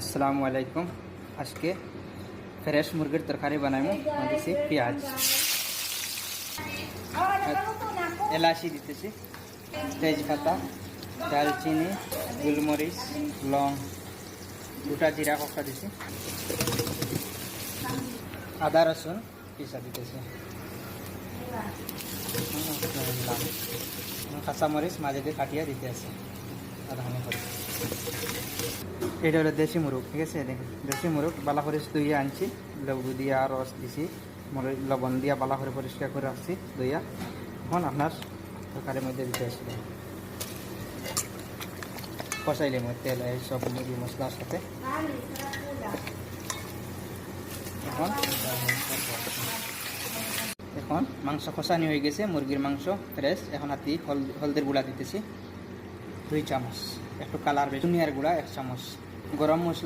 আসসালামু আলাইকুম। আজকে ফ্রেশ মুরগির তরকারি বানাইমু। দিতেছি পেঁয়াজ, এলাচি দিতেছি, তেজপাতা, দালচিনি, গোলমরিচ, লং, গোটা জিরা কষা দিছি, আদা রসুন পিসা দিতেছি, কাঁচামরিচ মাঝে দিয়ে কাটিয়ে দিতে আছে আধাখানি করে। এটা হলো দেশি মুরগ, ঠিক আছে। দেখুন দেশি মুরগ বালা করে ধুইয়া আনছি, লেবু দিয়া রস দিছি, লবণ দিয়া বালা করে পরিষ্কার করে রাখছি ধুইয়া। এখন আপনার তরকারির মধ্যে দিতে আসবে, কষাইলে তেল এই সব মুরগি মশলার সাথে। এখন মাংস কষানি হয়ে গেছে, মুরগির মাংস ফ্রেশ। এখন হাতি হলদের গুঁড়া দিতেছি 2 চামচ, একটু কালার বেশি, ধনিয়ার গুঁড়া 1 চামচ, গরম মশলা